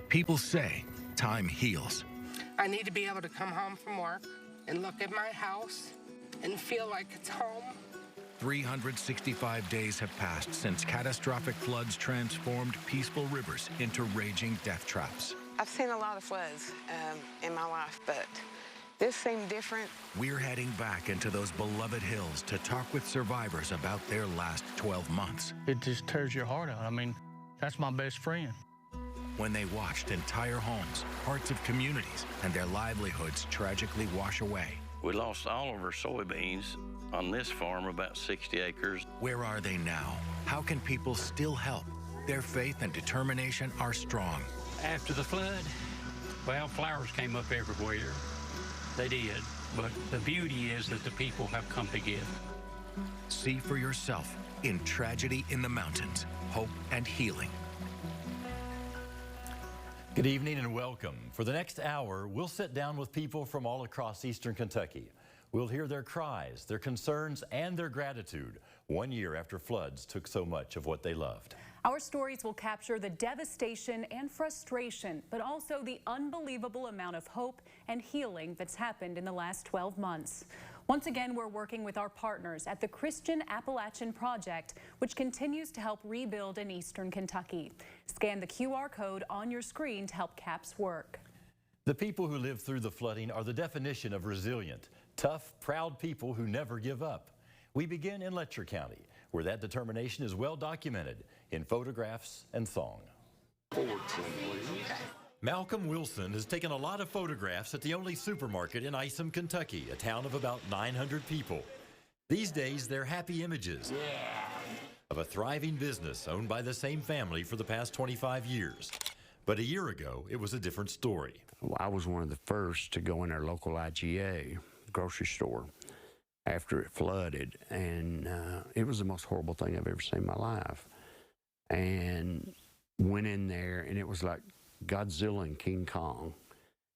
People say time heals. I need to be able to come home from work and look at my house and feel like it's home. 365 days have passed since catastrophic floods transformed peaceful rivers into raging death traps. I've seen a lot of floods in my life, but this seemed different. We're heading back into those beloved hills to talk with survivors about their last 12 months. It just tears your heart out. I mean, that's my best friend. When they watched entire homes, parts of communities, and their livelihoods tragically wash away. We lost all of our soybeans on this farm, about 60 acres. Where are they now? How can people still help? Their faith and determination are strong. After the flood, well, flowers came up everywhere. They did. But the beauty is that the people have come together. See for yourself in Tragedy in the Mountains, Hope and Healing. Good evening and welcome. For the next hour, we'll sit down with people from all across eastern Kentucky. We'll hear their cries, their concerns, and their gratitude 1 year after floods took so much of what they loved. Our stories will capture the devastation and frustration, but also the unbelievable amount of hope and healing that's happened in the last 12 months. Once again, we're working with our partners at the Christian Appalachian Project, which continues to help rebuild in eastern Kentucky. Scan the QR code on your screen to help CAP's work. The people who lived through the flooding are the definition of resilient, tough, proud people who never give up. We begin in Letcher County, where that determination is well documented in photographs and song. Malcolm Wilson has taken a lot of photographs at the only supermarket in Isom, Kentucky, a town of about 900 people. These days, they're happy images of a thriving business owned by the same family for the past 25 years. But a year ago, it was a different story. Well, I was one of the first to go in our local IGA grocery store after it flooded, and it was the most horrible thing I've ever seen in my life. And went in there, and it was like Godzilla and King Kong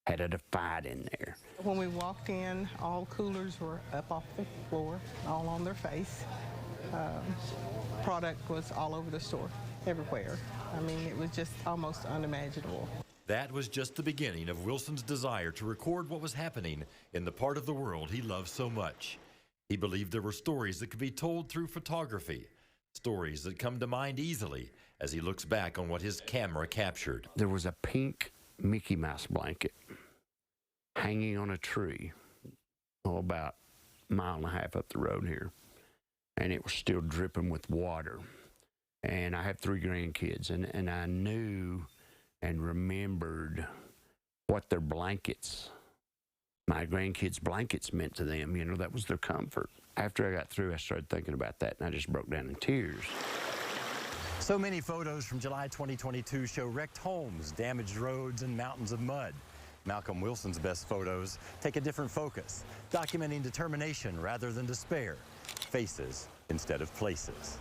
had a fight in there. When we walked in, all coolers were up off the floor, all on their face. Product was all over the store, everywhere. I mean, it was just almost unimaginable. That was just the beginning of Wilson's desire to record what was happening in the part of the world he loved so much. He believed there were stories that could be told through photography, stories that come to mind easily as he looks back on what his camera captured. There was a pink Mickey Mouse blanket hanging on a tree, about a mile and a half up the road here, and it was still dripping with water. And I have 3 grandkids, and I knew and remembered what their blankets, my grandkids' blankets meant to them. You know, that was their comfort. After I got through, I started thinking about that, and I just broke down in tears. So many photos from July 2022 show wrecked homes, damaged roads, and mountains of mud. Malcolm Wilson's best photos take a different focus, documenting determination rather than despair, faces instead of places.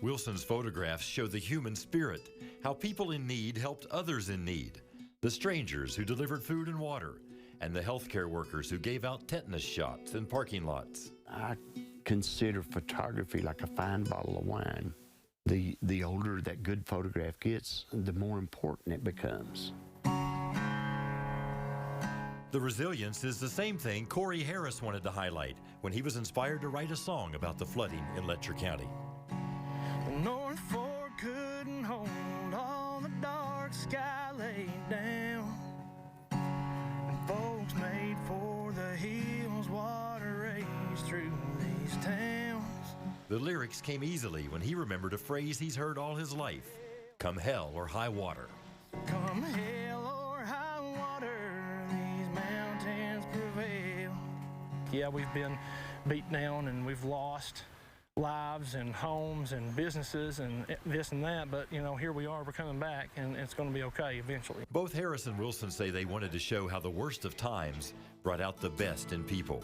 Wilson's photographs show the human spirit, how people in need helped others in need, the strangers who delivered food and water, and the healthcare workers who gave out tetanus shots in parking lots. I consider photography like a fine bottle of wine. The older that good photograph gets, the more important it becomes. The resilience is the same thing Corey Harris wanted to highlight when he was inspired to write a song about the flooding in Letcher County. North Fork couldn't hold all the dark sky laid down. And folks made for the hills, water raged through these towns. The lyrics came easily when he remembered a phrase he's heard all his life, come hell or high water. Come hell or high water, these mountains prevail. Yeah, we've been beat down and we've lost lives and homes and businesses and this and that, but you know, here we are, we're coming back, and it's going to be okay eventually. Both Harris and Wilson say they wanted to show how the worst of times brought out the best in people.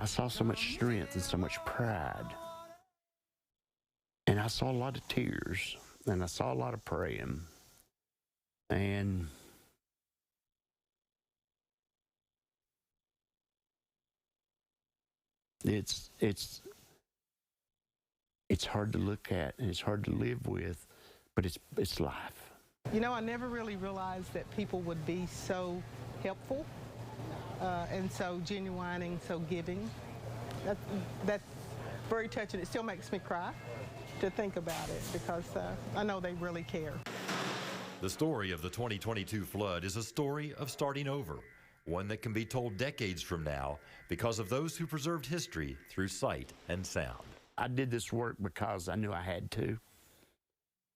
I saw so much strength and so much pride. And I saw a lot of tears, and I saw a lot of praying. And it's hard to look at, and it's hard to live with, but it's life. You know, I never really realized that people would be so helpful and so genuine and so giving. That's very touching. It still makes me cry to think about it because I know they really care. The story of the 2022 flood is a story of starting over, one that can be told decades from now because of those who preserved history through sight and sound. I did this work because I knew I had to,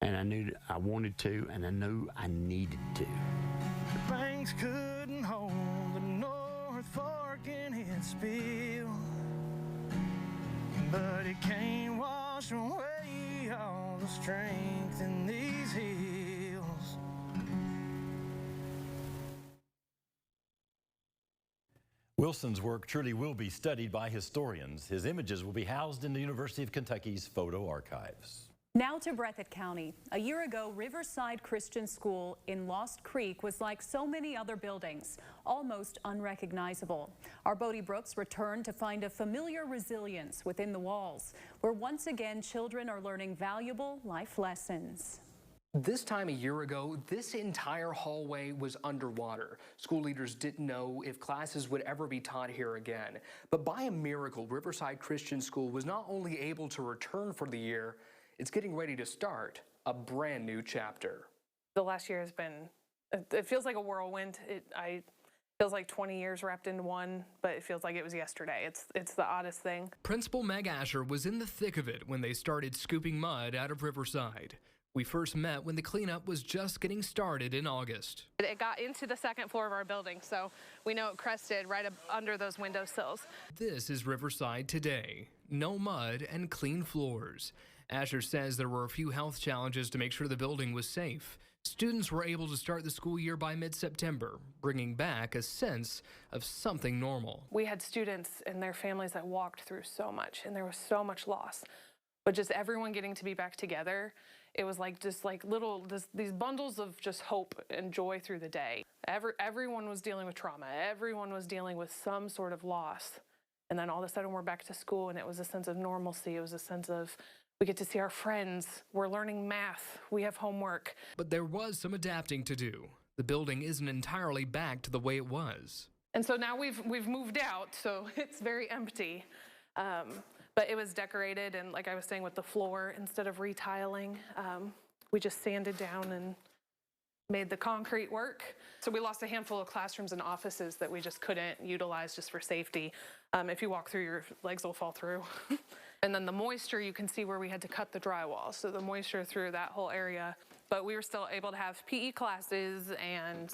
and I knew I wanted to, and I knew I needed to. The banks couldn't hold the North Fork in its spill, but it can't wash away all the strength in these hills. Wilson's work truly will be studied by historians. His images will be housed in the University of Kentucky's photo archives. Now to Breathitt County. A year ago, Riverside Christian School in Lost Creek was like so many other buildings, almost unrecognizable. Our Bodie Brooks returned to find a familiar resilience within the walls, where once again children are learning valuable life lessons. This time a year ago, this entire hallway was underwater. School leaders didn't know if classes would ever be taught here again. But by a miracle, Riverside Christian School was not only able to return for the year, it's getting ready to start a brand new chapter. The last year has been, it feels like a whirlwind. It feels like 20 years wrapped into one, but it feels like it was yesterday. It's the oddest thing. Principal Meg Asher was in the thick of it when they started scooping mud out of Riverside. We first met when the cleanup was just getting started in August. It got into the second floor of our building, so we know it crested right up under those windowsills. This is Riverside today. No mud and clean floors. Asher says there were a few health challenges to make sure the building was safe. Students were able to start the school year by mid-September, bringing back a sense of something normal. We had students and their families that walked through so much, and there was so much loss. But just everyone getting to be back together, it was like just like these bundles of just hope and joy through the day. Everyone was dealing with trauma. Everyone was dealing with some sort of loss. And then all of a sudden we're back to school, and it was a sense of normalcy. It was a sense of we get to see our friends. We're learning math. We have homework. But there was some adapting to do. The building isn't entirely back to the way it was. And so now we've moved out, so it's very empty. But it was decorated, and like I was saying with the floor, instead of retiling, we just sanded down and made the concrete work. So we lost a handful of classrooms and offices that we just couldn't utilize just for safety. If you walk through, your legs will fall through. And then the moisture, you can see where we had to cut the drywall. So the moisture through that whole area. But we were still able to have PE classes, and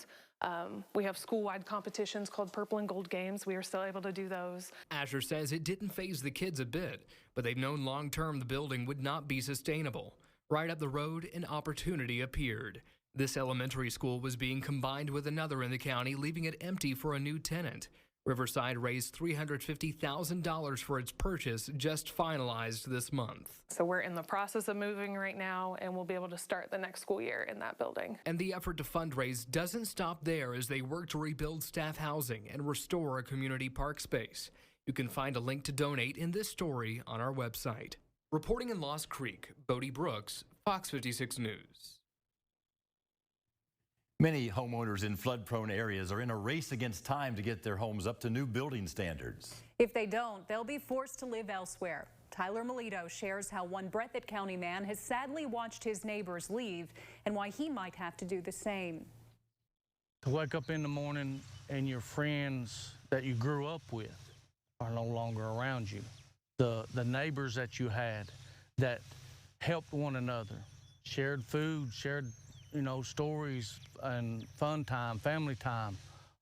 we have school-wide competitions called Purple and Gold Games. We were still able to do those. Asher says it didn't faze the kids a bit, but they've known long-term the building would not be sustainable. Right up the road, an opportunity appeared. This elementary school was being combined with another in the county, leaving it empty for a new tenant. Riverside raised $350,000 for its purchase, just finalized this month. So we're in the process of moving right now, and we'll be able to start the next school year in that building. And the effort to fundraise doesn't stop there as they work to rebuild staff housing and restore a community park space. You can find a link to donate in this story on our website. Reporting in Lost Creek, Bodie Brooks, Fox 56 News. Many homeowners in flood-prone areas are in a race against time to get their homes up to new building standards. If they don't, they'll be forced to live elsewhere. Tyler Melito shares how one Breathitt County man has sadly watched his neighbors leave and why he might have to do the same. To wake up in the morning and your friends that you grew up with are no longer around you. The neighbors that you had that helped one another, shared food, shared stories and fun time, family time.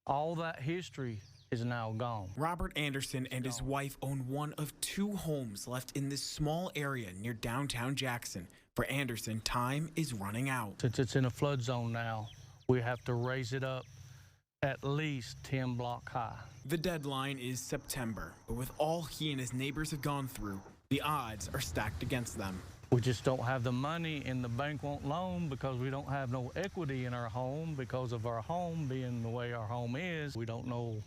All that history is now gone. Robert Anderson and his wife own one of 2 homes left in this small area near downtown Jackson. For Anderson, time is running out. Since it's in a flood zone now, we have to raise it up at least 10 block high. The deadline is September, but with all he and his neighbors have gone through, the odds are stacked against them. We just don't have the money, and the bank won't loan because we don't have no equity in our home because of our home being the way our home is. We don't know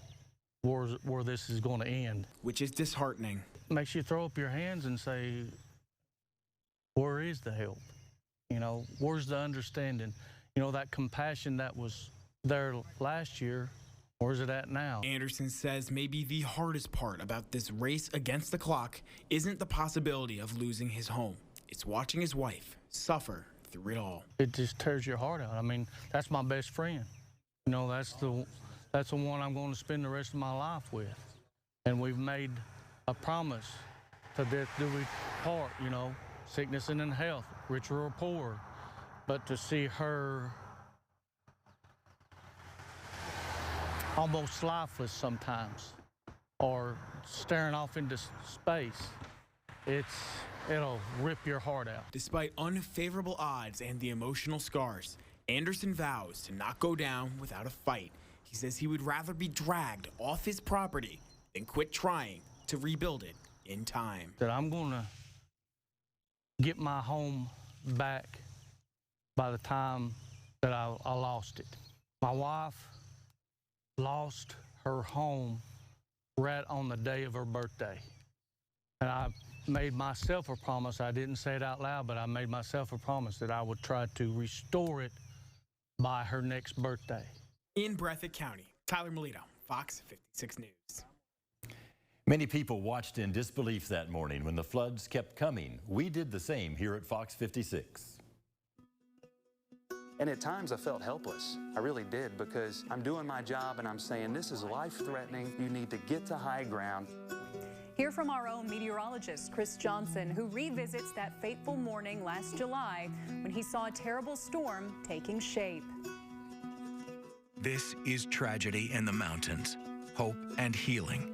where this is going to end. Which is disheartening. Makes you throw up your hands and say, where is the help? You know, where's the understanding? You know, that compassion that was there last year, where's it at now? Anderson says maybe the hardest part about this race against the clock isn't the possibility of losing his home. It's watching his wife suffer through it all. It just tears your heart out. I mean, that's my best friend. You know, that's the one I'm going to spend the rest of my life with. And we've made a promise to death do we part, you know, sickness and in health, rich or poor. But to see her almost lifeless sometimes, or staring off into space, it'll rip your heart out. Despite unfavorable odds and the emotional scars, Anderson vows to not go down without a fight. He says he would rather be dragged off his property than quit trying to rebuild it in time. That I'm going to get my home back by the time that I lost it. My wife lost her home right on the day of her birthday. And I made myself a promise. I didn't say it out loud, but I made myself a promise that I would try to restore it by her next birthday. In Breathitt County, Tyler Melito, Fox 56 News. Many people watched in disbelief that morning when the floods kept coming. We did the same here at Fox 56. And at times I felt helpless. I really did, because I'm doing my job and I'm saying this is life-threatening. You need to get to high ground. Hear from our own meteorologist, Chris Johnson, who revisits that fateful morning last July when he saw a terrible storm taking shape. This is Tragedy in the Mountains, Hope and Healing.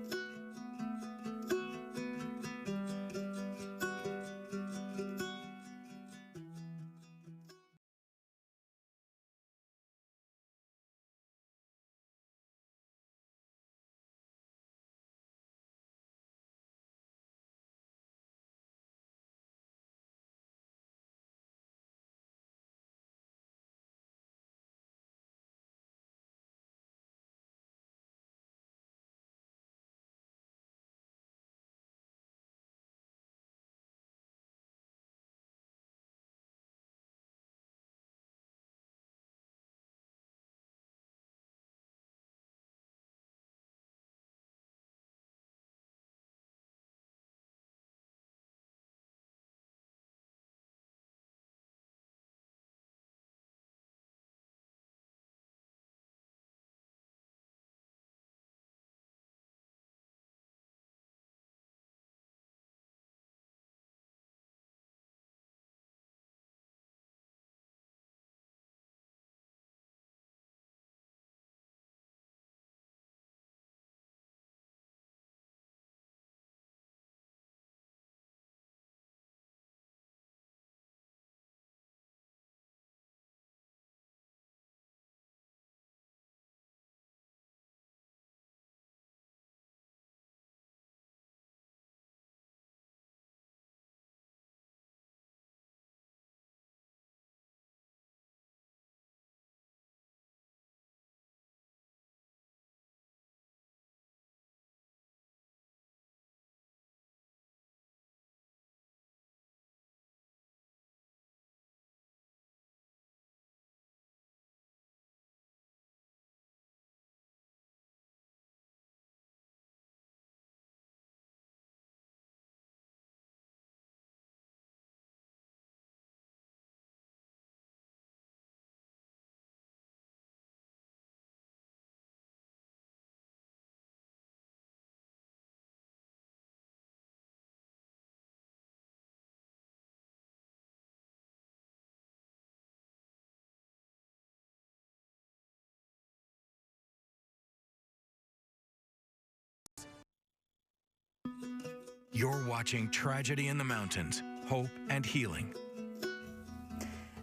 You're watching Tragedy in the Mountains, Hope and Healing.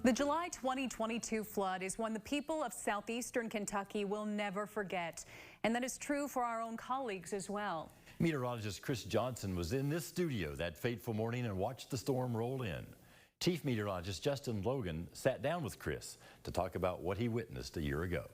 The July 2022 flood is one the people of southeastern Kentucky will never forget. And that is true for our own colleagues as well. Meteorologist Chris Johnson was in this studio that fateful morning and watched the storm roll in. Chief Meteorologist Justin Logan sat down with Chris to talk about what he witnessed a year ago.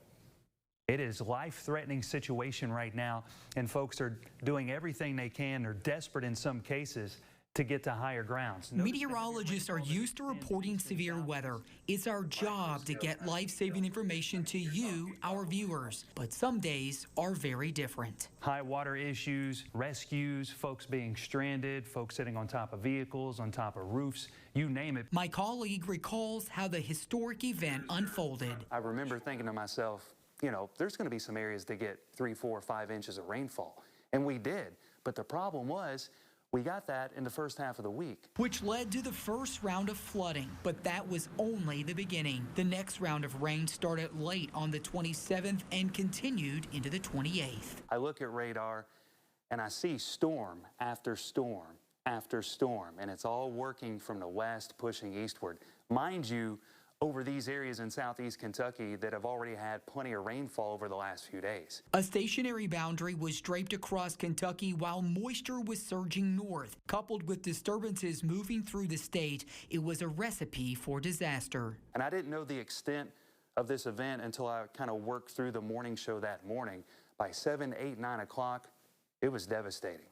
It is a life-threatening situation right now, and folks are doing everything they can. They're desperate in some cases to get to higher grounds. Meteorologists are used to reporting severe weather. It's our job to get life-saving information to you, our viewers. But some days are very different. High water issues, rescues, folks being stranded, folks sitting on top of vehicles, on top of roofs, you name it. My colleague recalls how the historic event unfolded. I remember thinking to myself, you know, there's going to be some areas that get 3, 4, 5 inches of rainfall. And we did. But the problem was, we got that in the first half of the week. Which led to the first round of flooding, but that was only the beginning. The next round of rain started late on the 27th and continued into the 28th. I look at radar and I see storm after storm after storm, and it's all working from the west, pushing eastward. Mind you, over these areas in southeast Kentucky that have already had plenty of rainfall over the last few days. A stationary boundary was draped across Kentucky while moisture was surging north. Coupled with disturbances moving through the state, it was a recipe for disaster. And I didn't know the extent of this event until I kind of worked through the morning show that morning. By 7, 8, 9 o'clock, it was devastating.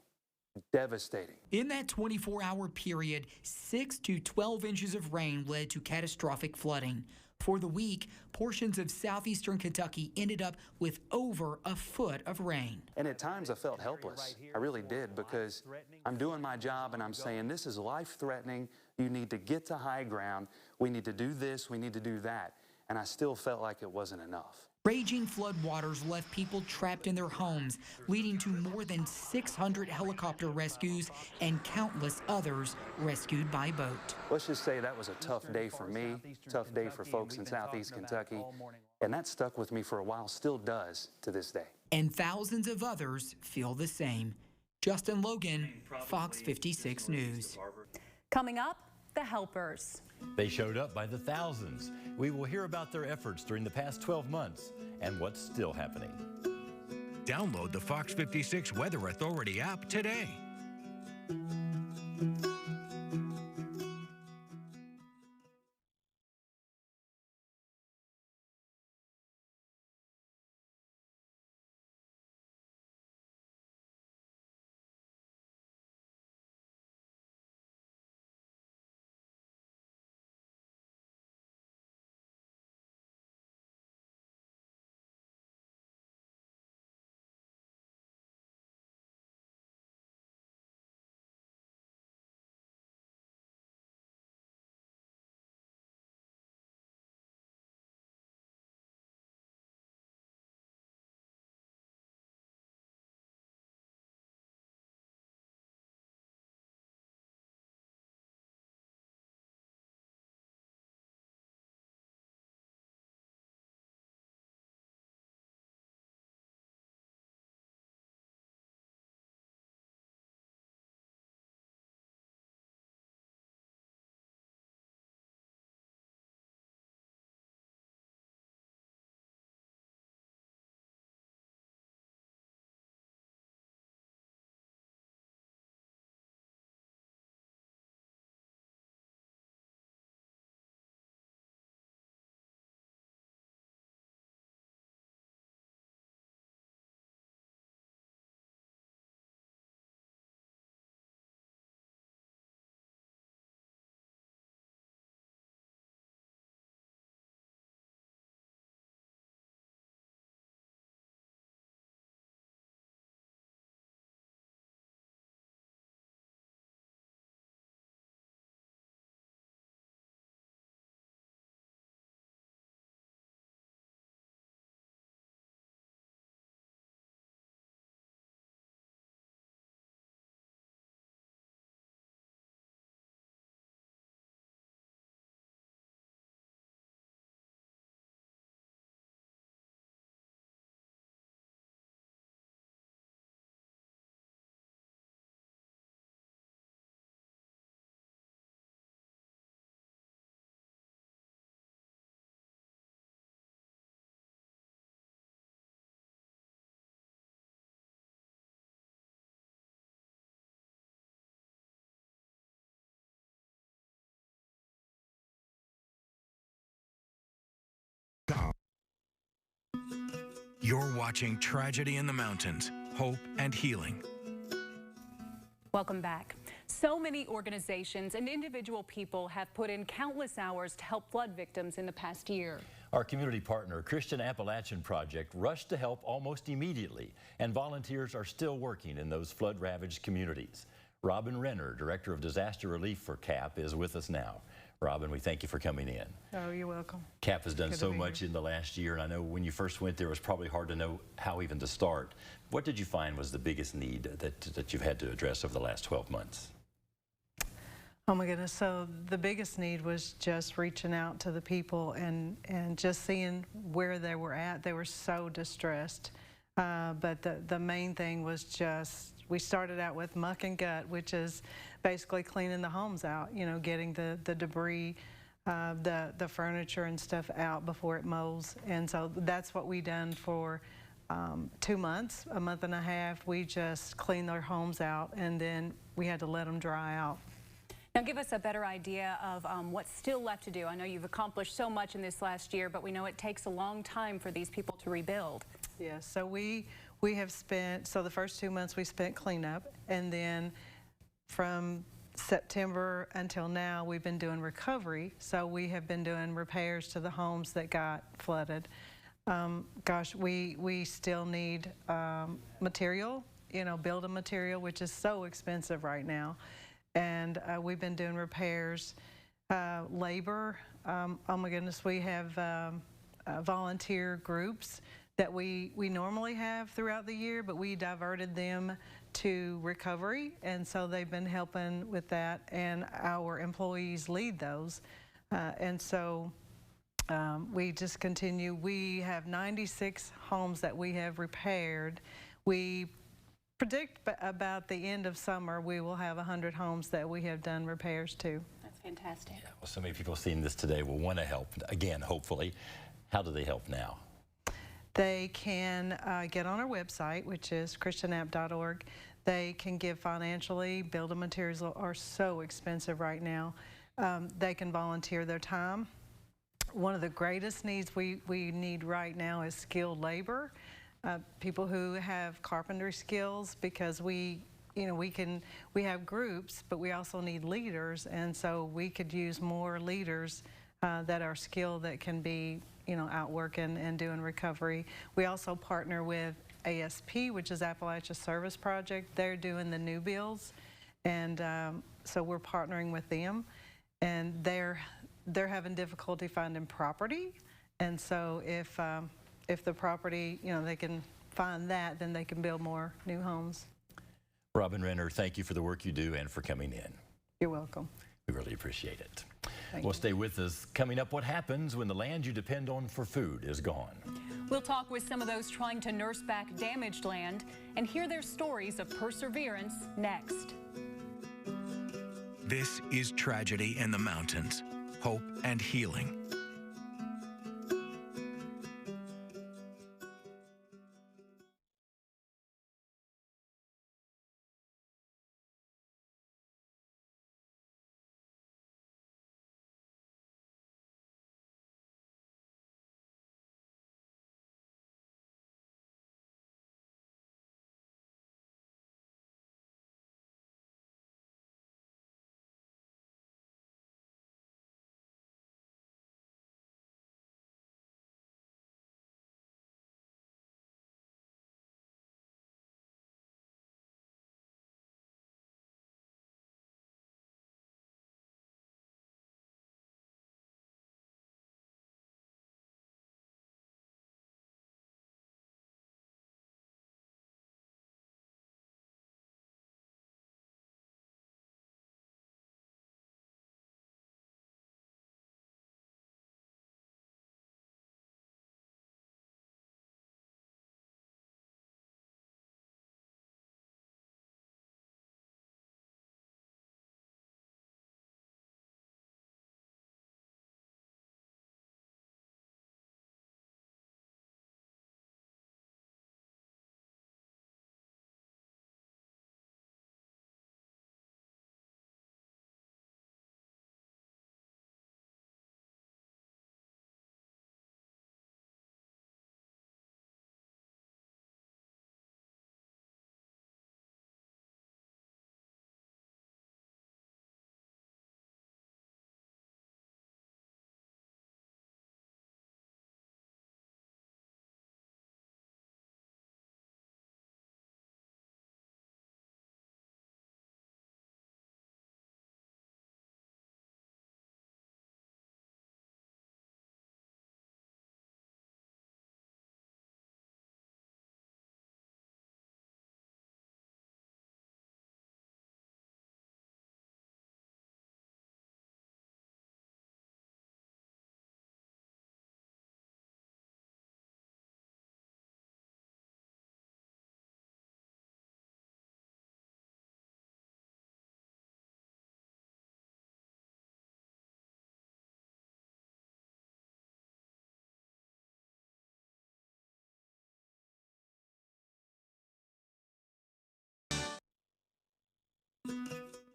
Devastating. In that 24-hour period, 6 to 12 inches of rain led to catastrophic flooding. For the week, portions of southeastern Kentucky ended up with over a foot of rain. And at times I felt helpless. I really did, because I'm doing my job and I'm saying this is life-threatening. You need to get to high ground. We need to do this. We need to do that. And I still felt like it wasn't enough. Raging floodwaters left people trapped in their homes, leading to more than 600 helicopter rescues and countless others rescued by boat. Let's just say that was a tough day for me, tough day for folks in southeast Kentucky, and that stuck with me for a while, still does to this day. And thousands of others feel the same. Justin Logan, Fox 56 News. Coming up, the helpers. They showed up by the thousands. We will hear about their efforts during the past 12 months and what's still happening. Download the Fox 56 Weather Authority app today. You're watching Tragedy in the Mountains, Hope and Healing. Welcome back. So many organizations and individual people have put in countless hours to help flood victims in the past year. Our community partner, Christian Appalachian Project, rushed to help almost immediately, and volunteers are still working in those flood-ravaged communities. Robin Renner, Director of Disaster Relief for CAP, is with us now. Robin, we thank you for coming in. Oh, you're welcome. CAP has done Good so much in the last year, and I know when you first went there, it was probably hard to know how even to start. What did you find was the biggest need that you've had to address over the last 12 months? Oh my goodness, so the biggest need was just reaching out to the people and just seeing where they were at. They were so distressed. But the main thing was just, we started out with muck and gut, which is basically cleaning the homes out, you know, getting the debris, the furniture and stuff out before it molds. And so that's what we done for 2 months, a month and a half. We just cleaned their homes out, and then we had to let them dry out. Now give us a better idea of what's still left to do. I know you've accomplished so much in this last year, but we know it takes a long time for these people to rebuild. Yeah, so we have spent, so the first 2 months we spent cleanup, and then from September until now we've been doing recovery. So we have been doing repairs to the homes that got flooded. Gosh, we still need material, you know, building material, which is so expensive right now. And we've been doing repairs, labor. Oh my goodness, we have volunteer groups that we normally have throughout the year, but we diverted them to recovery, and so they've been helping with that, and our employees lead those. And so we just continue. We have 96 homes that we have repaired. We predict about the end of summer we will have 100 homes that we have done repairs to. That's fantastic. Yeah, well, so many people seeing this today will want to help, again, hopefully. How do they help now? They can get on our website, which is christianapp.org. They can give financially. Building materials are so expensive right now. They can volunteer their time. One of the greatest needs we need right now is skilled labor. People who have carpentry skills, because we have groups, but we also need leaders, and so we could use more leaders that are skilled, that can be, you know, out working and doing recovery. We also partner with ASP, which is Appalachia Service Project. They're doing the new builds, and so we're partnering with them, and they're having difficulty finding property, and so if the property, you know, they can find that, then they can build more new homes. Robin Renner, thank you for the work you do and for coming in. You're welcome. We really appreciate it. Thank Well, you. stay with us. Coming up, what happens when the land you depend on for food is gone? We'll talk with some of those trying to nurse back damaged land and hear their stories of perseverance next. This is Tragedy in the Mountains, Hope and Healing.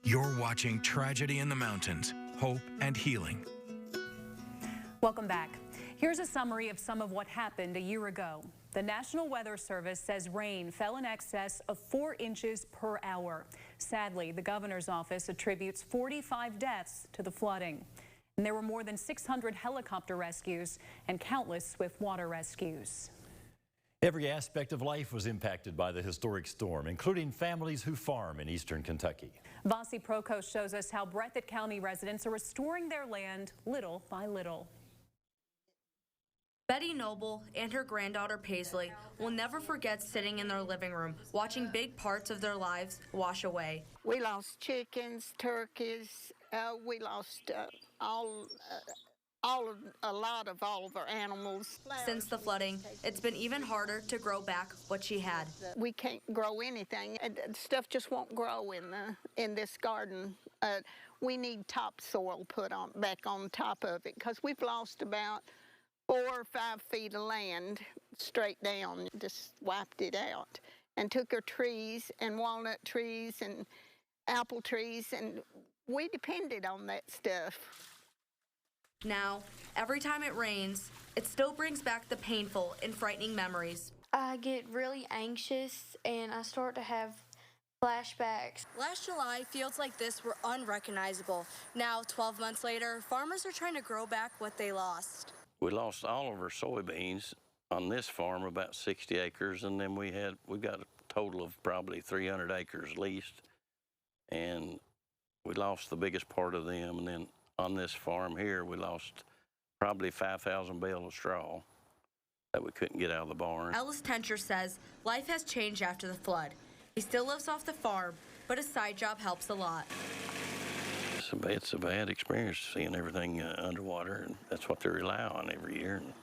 You're watching Tragedy in the Mountains, Hope and Healing. Welcome back. Here's a summary of some of what happened a year ago. The National Weather Service says rain fell in excess of 4 inches per hour. Sadly, the governor's office attributes 45 deaths to the flooding. And there were more than 600 helicopter rescues and countless swift water rescues. Every aspect of life was impacted by the historic storm, including families who farm in eastern Kentucky. Vasi Prokos shows us how Breathitt County residents are restoring their land little by little. Betty Noble and her granddaughter Paisley will never forget sitting in their living room, watching big parts of their lives wash away. We lost chickens, turkeys, we lost a lot of all of our animals. Since the flooding, it's been even harder to grow back what she had. We can't grow anything. Stuff just won't grow in this garden. We need topsoil put back on top of it because we've lost about 4 or 5 feet of land straight down. Just wiped it out and took our trees and walnut trees and apple trees, and we depended on that stuff. Now, every time it rains, it still brings back the painful and frightening memories. I get really anxious and I start to have flashbacks. Last July, fields like this were unrecognizable. Now, 12 months later, farmers are trying to grow back what they lost. We lost all of our soybeans on this farm, about 60 acres, and then we got a total of probably 300 acres leased, and we lost the biggest part of them. And then on this farm here, we lost probably 5,000 bales of straw that we couldn't get out of the barn. Ellis Tencher says life has changed after the flood. He still lives off the farm, but his side job helps a lot. It's a bad experience seeing everything underwater, and that's what they rely on every year. And,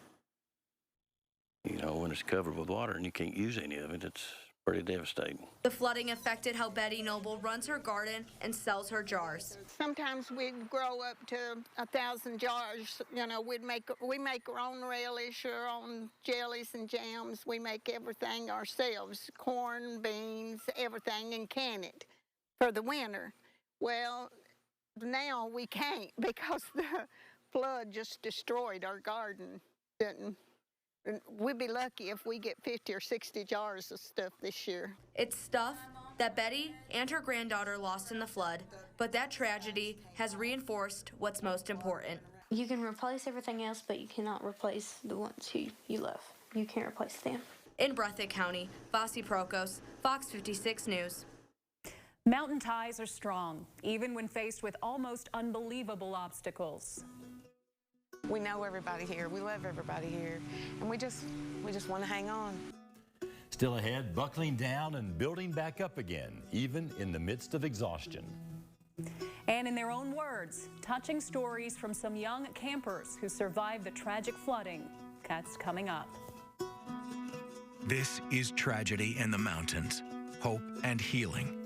you know, when it's covered with water and you can't use any of it, it's pretty devastating. The flooding affected how Betty Noble runs her garden and sells her jars. Sometimes we'd grow up to 1,000 jars. You know, we make our own relish, our own jellies and jams. We make everything ourselves, corn, beans, everything, and can it for the winter. Well, now we can't because the flood just destroyed our garden. We'd be lucky if we get 50 or 60 jars of stuff this year. It's stuff that Betty and her granddaughter lost in the flood, but that tragedy has reinforced what's most important. You can replace everything else, but you cannot replace the ones who you love. You can't replace them. In Breathitt County, Vasi Prokos, Fox 56 News. Mountain ties are strong, even when faced with almost unbelievable obstacles. We know everybody here. We love everybody here. And we just want to hang on. Still ahead, buckling down and building back up again, even in the midst of exhaustion. And in their own words, touching stories from some young campers who survived the tragic flooding. That's coming up. This is Tragedy in the Mountains, Hope and Healing.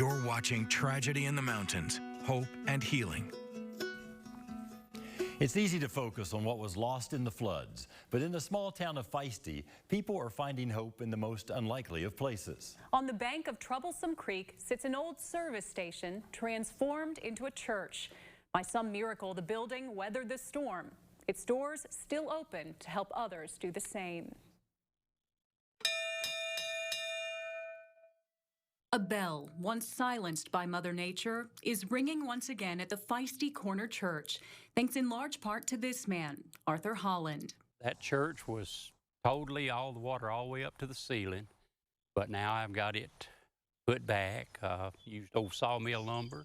You're watching Tragedy in the Mountains, Hope and Healing. It's easy to focus on what was lost in the floods, but in the small town of Feisty, people are finding hope in the most unlikely of places. On the bank of Troublesome Creek sits an old service station transformed into a church. By some miracle, the building weathered the storm. Its doors still open to help others do the same. A bell, once silenced by Mother Nature, is ringing once again at the Feisty Corner Church, thanks in large part to this man, Arthur Holland. That church was totally all the water all the way up to the ceiling, but now I've got it put back, used old sawmill lumber,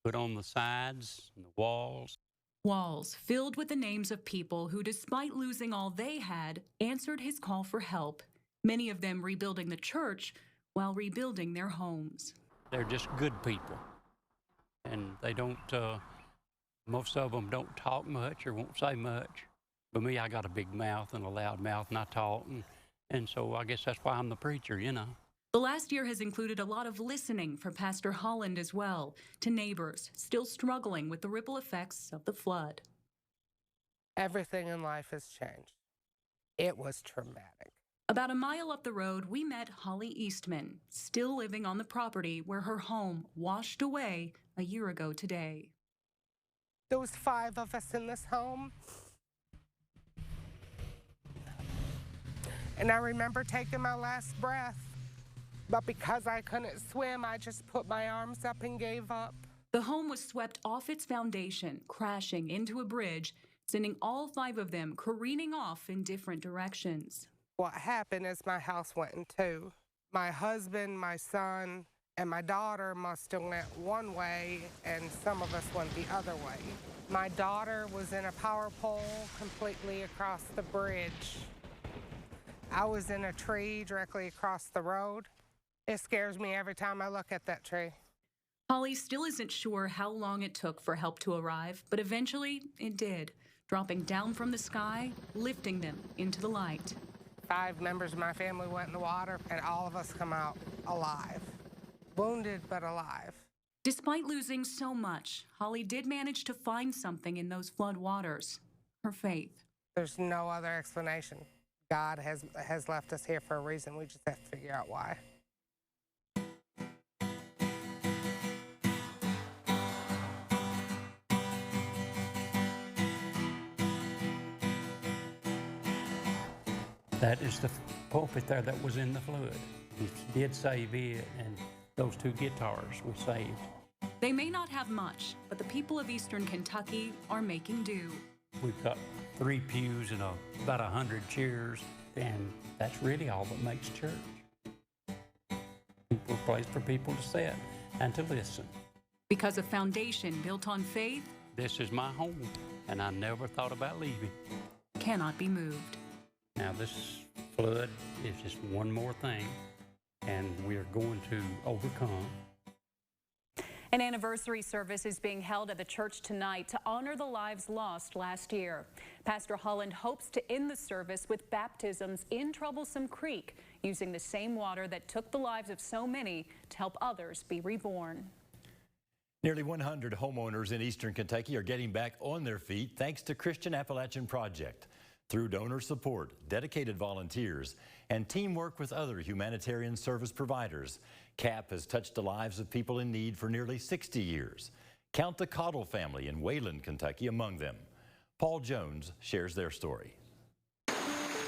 put on the sides and the walls. Walls filled with the names of people who, despite losing all they had, answered his call for help, many of them rebuilding the church while rebuilding their homes. They're just good people, and they don't, most of them don't talk much or won't say much. But me, I got a big mouth and a loud mouth, and I talk, and so I guess that's why I'm the preacher, you know. The last year has included a lot of listening for Pastor Holland as well, to neighbors still struggling with the ripple effects of the flood. Everything in life has changed. It was traumatic. About a mile up the road, we met Holly Eastman, still living on the property where her home washed away a year ago today. There was 5 of us in this home. And I remember taking my last breath. But because I couldn't swim, I just put my arms up and gave up. The home was swept off its foundation, crashing into a bridge, sending all 5 of them careening off in different directions. What happened is my house went in 2. My husband, my son, and my daughter must have went one way, and some of us went the other way. My daughter was in a power pole completely across the bridge. I was in a tree directly across the road. It scares me every time I look at that tree. Holly still isn't sure how long it took for help to arrive, but eventually it did, dropping down from the sky, lifting them into the light. 5 members of my family went in the water, and all of us come out alive. Wounded, but alive. Despite losing so much, Holly did manage to find something in those flood waters, her faith. There's no other explanation. God has left us here for a reason. We just have to figure out why. That is the pulpit there that was in the flood. We did save it, and those 2 guitars we saved. They may not have much, but the people of Eastern Kentucky are making do. We've got 3 pews and about 100 chairs, and that's really all that makes church. A place for people to sit and to listen. Because a foundation built on faith, this is my home, and I never thought about leaving. Cannot be moved. Now this flood is just one more thing, and we're going to overcome. An anniversary service is being held at the church tonight to honor the lives lost last year. Pastor Holland hopes to end the service with baptisms in Troublesome Creek, using the same water that took the lives of so many to help others be reborn. Nearly 100 homeowners in Eastern Kentucky are getting back on their feet thanks to Christian Appalachian Project. Through donor support, dedicated volunteers, and teamwork with other humanitarian service providers, CAP has touched the lives of people in need for nearly 60 years. Count the Cottle family in Wayland, Kentucky among them. Paul Jones shares their story.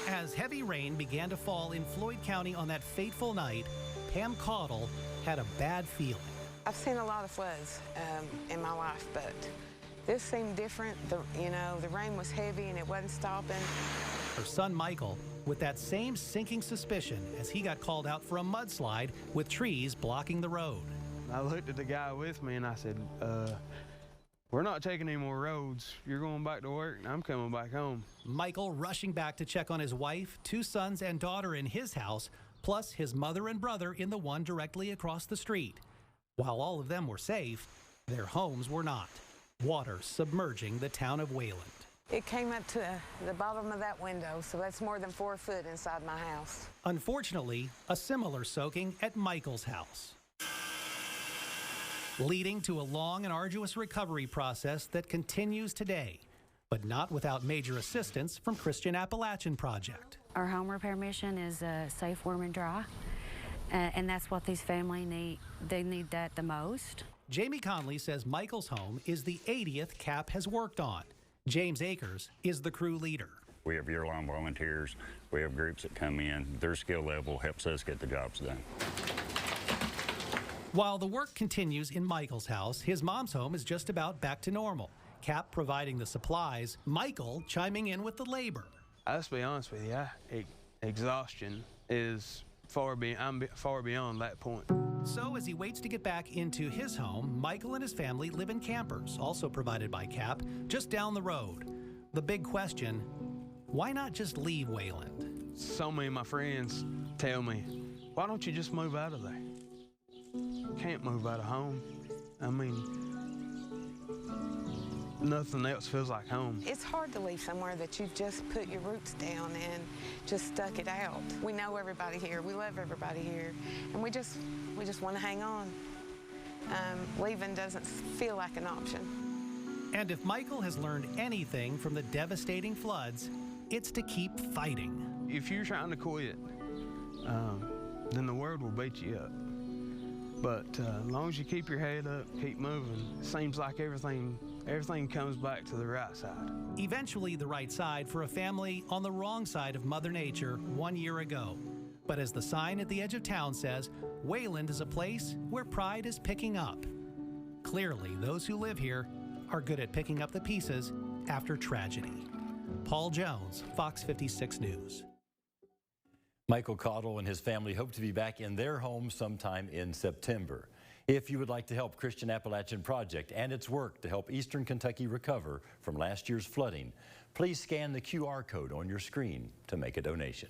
As heavy rain began to fall in Floyd County on that fateful night, Pam Cottle had a bad feeling. I've seen a lot of floods in my life, but this seemed different. The rain was heavy and it wasn't stopping. Her son Michael, with that same sinking suspicion as he got called out for a mudslide with trees blocking the road. I looked at the guy with me and I said, we're not taking any more roads. You're going back to work and I'm coming back home. Michael rushing back to check on his wife, 2 sons and daughter in his house, plus his mother and brother in the one directly across the street. While all of them were safe, their homes were not. Water submerging the town of Wayland. It came up to the bottom of that window, so that's more than 4 foot inside my house. Unfortunately, a similar soaking at Michael's house. leading to a long and arduous recovery process that continues today, but not without major assistance from Christian Appalachian Project. Our home repair mission is safe, warm, and dry, and that's what these families need. They need that the most. Jamie Conley says Michael's home is the 80th CAP has worked on. James Akers is the crew leader. We have year-long volunteers. We have groups that come in. Their skill level helps us get the jobs done. While the work continues in Michael's house, his mom's home is just about back to normal. CAP providing the supplies, Michael chiming in with the labor. Let's be honest with you, exhaustion is I'm far beyond that point. So as he waits to get back into his home, Michael and his family live in campers, also provided by CAP, just down the road. The big question, why not just leave Wayland? So many of my friends tell me, why don't you just move out of there? Can't move out of home. I mean, nothing else feels like home. It's hard to leave somewhere that you've just put your roots down and just stuck it out. We know everybody here. We love everybody here. And we just want to hang on. Leaving doesn't feel like an option. And if Michael has learned anything from the devastating floods, it's to keep fighting. If you're trying to quit, then the world will beat you up. But as long as you keep your head up, keep moving, it seems like everything comes back to the right side. Eventually the right side for a family on the wrong side of Mother Nature 1 year ago. But as the sign at the edge of town says, Wayland is a place where pride is picking up. Clearly, those who live here are good at picking up the pieces after tragedy. Paul Jones, Fox 56 News. Michael Cottle and his family hope to be back in their home sometime in September. If you would like to help Christian Appalachian Project and its work to help Eastern Kentucky recover from last year's flooding, please scan the QR code on your screen to make a donation.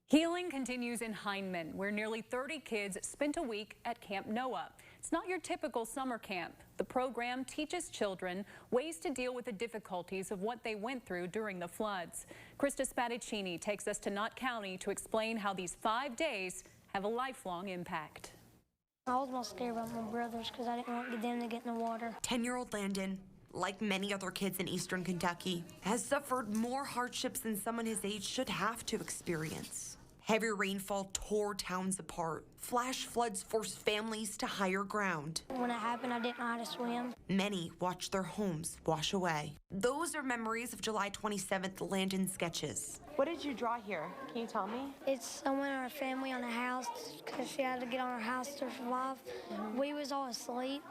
Healing continues in Hindman, where nearly 30 kids spent a week at Camp Noah. It's not your typical summer camp. The program teaches children ways to deal with the difficulties of what they went through during the floods. Krista Spadaccini takes us to Knott County to explain how these 5 days have a lifelong impact. I was most scared about my brothers because I didn't want them to get in the water. 10-year-old Landon, like many other kids in Eastern Kentucky, has suffered more hardships than someone his age should have to experience. Heavy rainfall tore towns apart. Flash floods forced families to higher ground. When it happened, I didn't know how to swim. Many watched their homes wash away. Those are memories of July 27th Landon sketches. What did you draw here? Can you tell me? It's someone in our family on a house because she had to get on her house to survive. We was all asleep,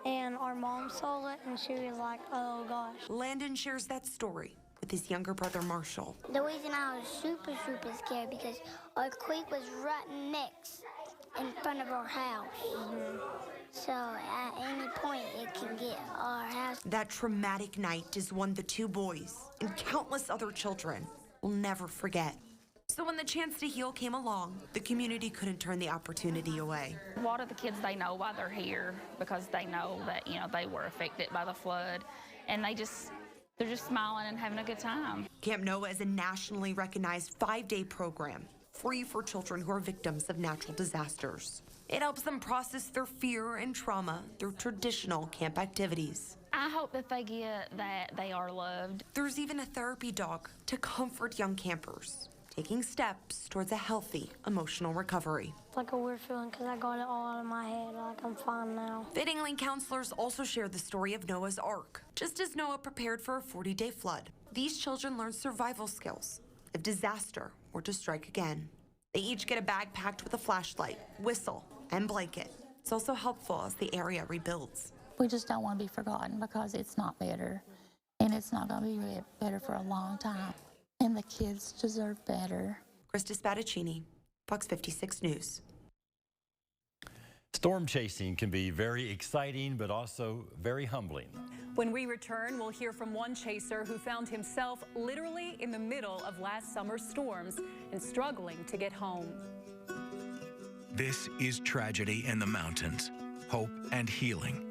and our mom saw it, and she was like, oh, gosh. Landon shares that story with his younger brother, Marshall. The reason I was super scared because our creek was right next in front of our house. So at any point, it can get our house. That traumatic night is one the two boys and countless other children will never forget. So when the chance to heal came along, the community couldn't turn the opportunity away. A lot of the kids, they know why they're here because they know that, they were affected by the flood, and they're just smiling and having a good time. Camp Noah is a nationally recognized 5-day program, free for children who are victims of natural disasters. It helps them process their fear and trauma through traditional camp activities. I hope that they get that they are loved. There's even a therapy dog to comfort young campers, taking steps towards a healthy emotional recovery. It's like a weird feeling because I got it all out of my head, like I'm fine now. Fittingly, counselors also share the story of Noah's Ark. Just as Noah prepared for a 40-day flood, these children learn survival skills if disaster were to strike again. They each get a bag packed with a flashlight, whistle, and blanket. It's also helpful as the area rebuilds. We just don't want to be forgotten because it's not better, and it's not going to be better for a long time, and the kids deserve better. Krista Spadaccini, Fox 56 News. Storm chasing can be very exciting, but also very humbling. When we return, we'll hear from one chaser who found himself literally in the middle of last summer's storms and struggling to get home. This is Tragedy in the Mountains, Hope and Healing.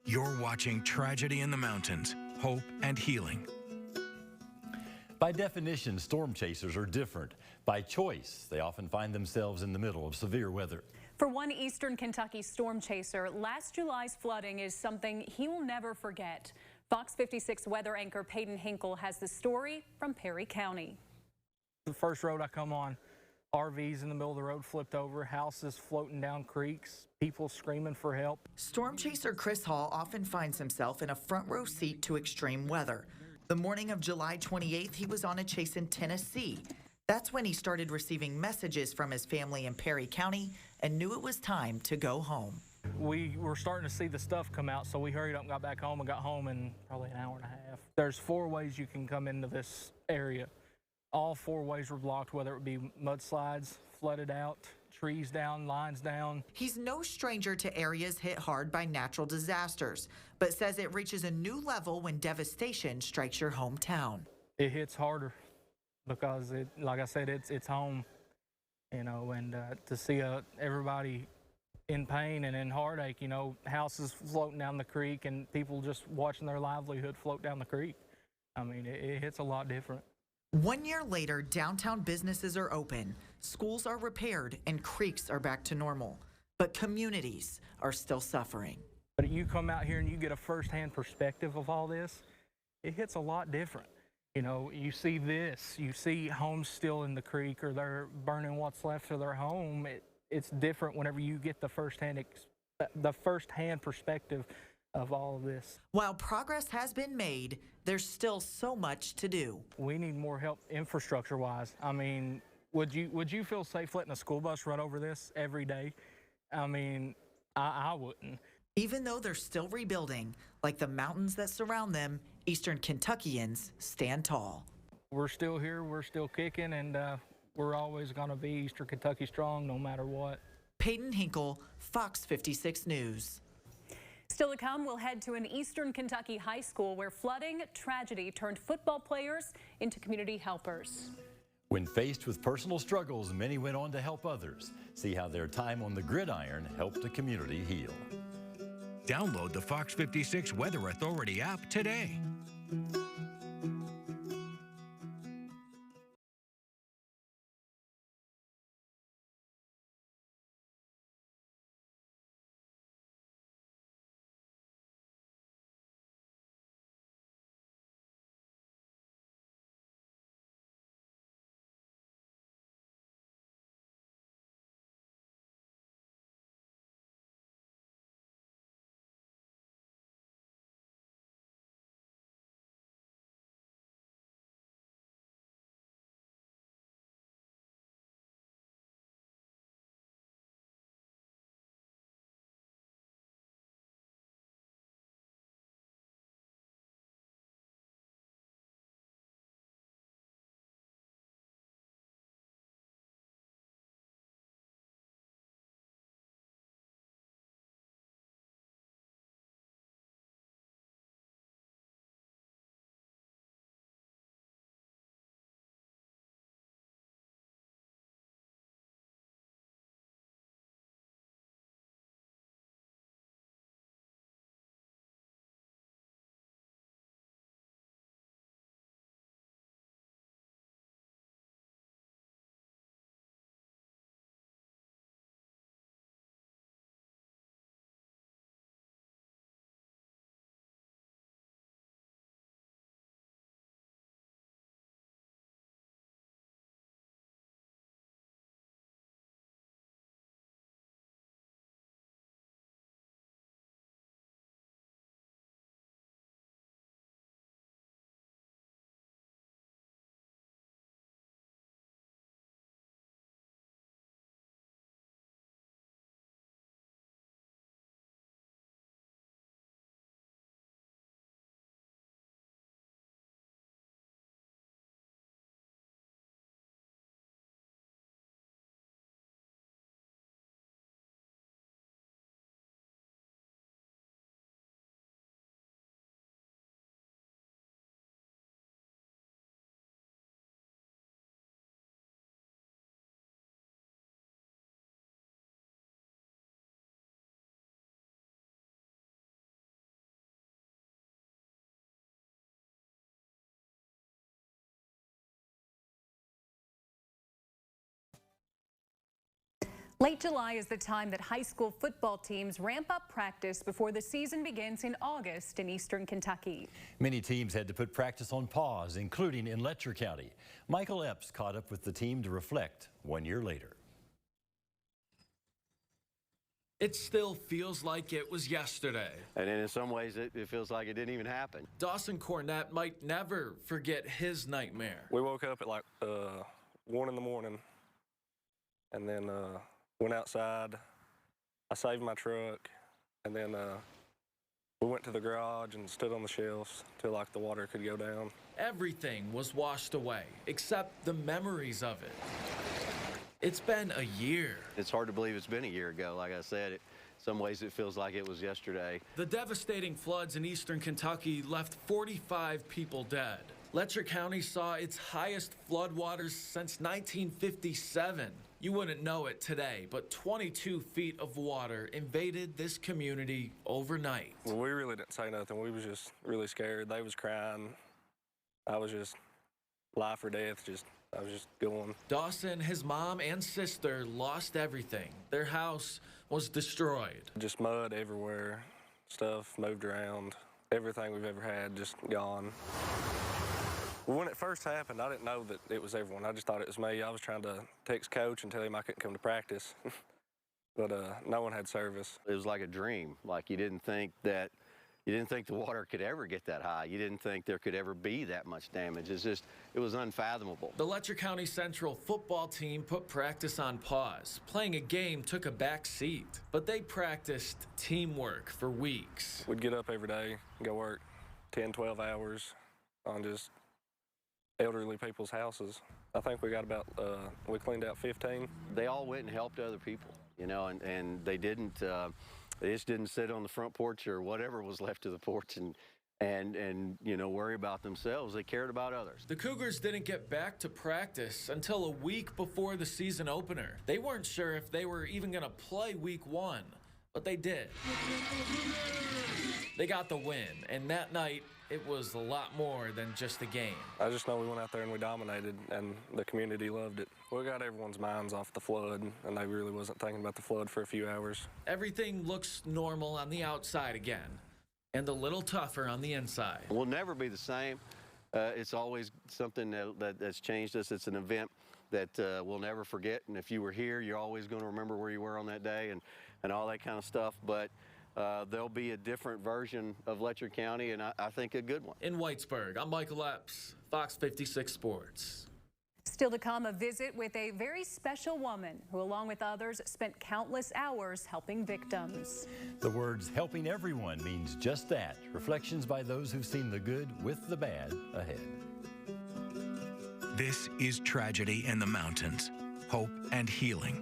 You're watching Tragedy in the Mountains, Hope and Healing. By definition, storm chasers are different. By choice, they often find themselves in the middle of severe weather. For one Eastern Kentucky storm chaser, last July's flooding is something he will never forget. Fox 56 weather anchor Peyton Hinkle has the story from Perry County. The first road I come on, RVs in the middle of the road flipped over, houses floating down creeks, people screaming for help. Storm chaser Chris Hall often finds himself in a front row seat to extreme weather. The morning of July 28th, he was on a chase in Tennessee. That's when he started receiving messages from his family in Perry County and knew it was time to go home. We were starting to see the stuff come out, so we hurried up and got back home and got home in probably an hour and a half. There's 4 ways you can come into this area. All 4 ways were blocked, whether it be mudslides, flooded out, trees down, lines down. He's no stranger to areas hit hard by natural disasters, but says it reaches a new level when devastation strikes your hometown. It hits harder because, like I said, it's home, you know, and to see everybody in pain and in heartache, you know, houses floating down the creek and people just watching their livelihood float down the creek. I mean, it hits a lot different. 1 year later, downtown businesses are open, schools are repaired, and creeks are back to normal. But communities are still suffering. But you come out here and you get a firsthand perspective of all this, it hits a lot different. You know, you see this, you see homes still in the creek or they're burning what's left of their home. It's different whenever you get the firsthand perspective of all of this. While progress has been made, there's still so much to do. We need more help infrastructure-wise. I mean, would you feel safe letting a school bus run over this every day? I mean, I wouldn't. Even though they're still rebuilding, like the mountains that surround them, Eastern Kentuckians stand tall. We're still here, we're still kicking, and we're always going to be Eastern Kentucky strong no matter what. Peyton Hinkle, Fox 56 News. Still to come, we'll head to an Eastern Kentucky high school where flooding tragedy turned football players into community helpers. When faced with personal struggles, many went on to help others. See how their time on the gridiron helped a community heal. Download the Fox 56 Weather Authority app today. Late July is the time that high school football teams ramp up practice before the season begins in August in eastern Kentucky. Many teams had to put practice on pause, including in Letcher County. Michael Epps caught up with the team to reflect 1 year later. It still feels like it was yesterday. And in some ways, it feels like it didn't even happen. Dawson Cornett might never forget his nightmare. We woke up at like 1 in the morning and then went outside. I saved my truck, and then we went to the garage and stood on the shelves till like the water could go down. Everything was washed away except the memories of it. It's been a year. It's hard to believe it's been a year ago. Like I said, in some ways it feels like it was yesterday. The devastating floods in eastern Kentucky left 45 people dead. Letcher County saw its highest floodwaters since 1957. You wouldn't know it today, but 22 feet of water invaded this community overnight. Well, we really didn't say nothing. We was just really scared. They was crying. I was just life or death, I was just going. Dawson, his mom, and sister lost everything. Their house was destroyed. Just mud everywhere, stuff moved around. Everything we've ever had just gone. When it first happened, I didn't know that it was everyone. I just thought it was me. I was trying to text Coach and tell him I couldn't come to practice, but no one had service. It was like a dream. Like you didn't think the water could ever get that high. You didn't think there could ever be that much damage. It was unfathomable. The Letcher County Central football team put practice on pause. Playing a game took a back seat, but they practiced teamwork for weeks. We'd get up every day, go work 10, 12 hours on just elderly people's houses. I think we got about, we cleaned out 15. They all went and helped other people, you know, and they didn't, they just didn't sit on the front porch or whatever was left of the porch and you know, worry about themselves. They cared about others. The Cougars didn't get back to practice until a week before the season opener. They weren't sure if they were even going to play week 1, but they did. They got the win, and that night, it was a lot more than just a game. I just know we went out there and we dominated, and the community loved it. We got everyone's minds off the flood, and they really wasn't thinking about the flood for a few hours. Everything looks normal on the outside again, and a little tougher on the inside. We'll never be the same. It's always something that's changed us. It's an event that we'll never forget, and if you were here, you're always going to remember where you were on that day and all that kind of stuff. But there'll be a different version of Letcher County, and I think a good one. In Whitesburg, I'm Michael Epps, Fox 56 Sports. Still to come, a visit with a very special woman who, along with others, spent countless hours helping victims. The words helping everyone means just that. Reflections by those who've seen the good with the bad ahead. This is Tragedy in the Mountains, Hope and Healing.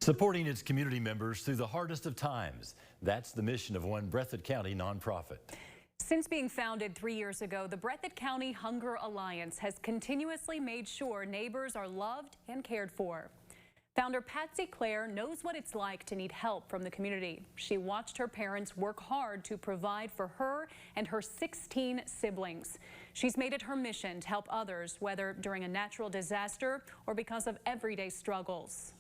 Supporting its community members through the hardest of times. That's the mission of one Breathitt County nonprofit. Since being founded 3 years ago, the Breathitt County Hunger Alliance has continuously made sure neighbors are loved and cared for. Founder Patsy Clare knows what it's like to need help from the community. She watched her parents work hard to provide for her and her 16 siblings. She's made it her mission to help others, whether during a natural disaster or because of everyday struggles.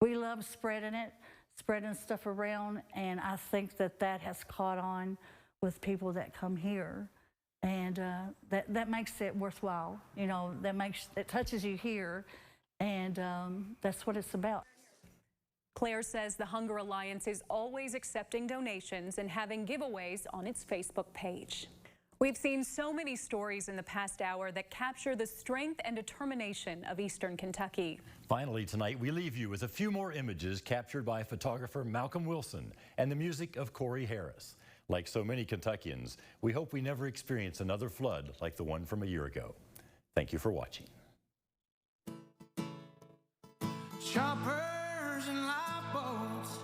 We love spreading stuff around, and I think that has caught on with people that come here, and that makes it worthwhile. You know, it touches you here, and that's what it's about. Claire says the Hunger Alliance is always accepting donations and having giveaways on its Facebook page. We've seen so many stories in the past hour that capture the strength and determination of Eastern Kentucky. Finally tonight, we leave you with a few more images captured by photographer Malcolm Wilson and the music of Corey Harris. Like so many Kentuckians, we hope we never experience another flood like the one from a year ago. Thank you for watching. Choppers and lifeboats,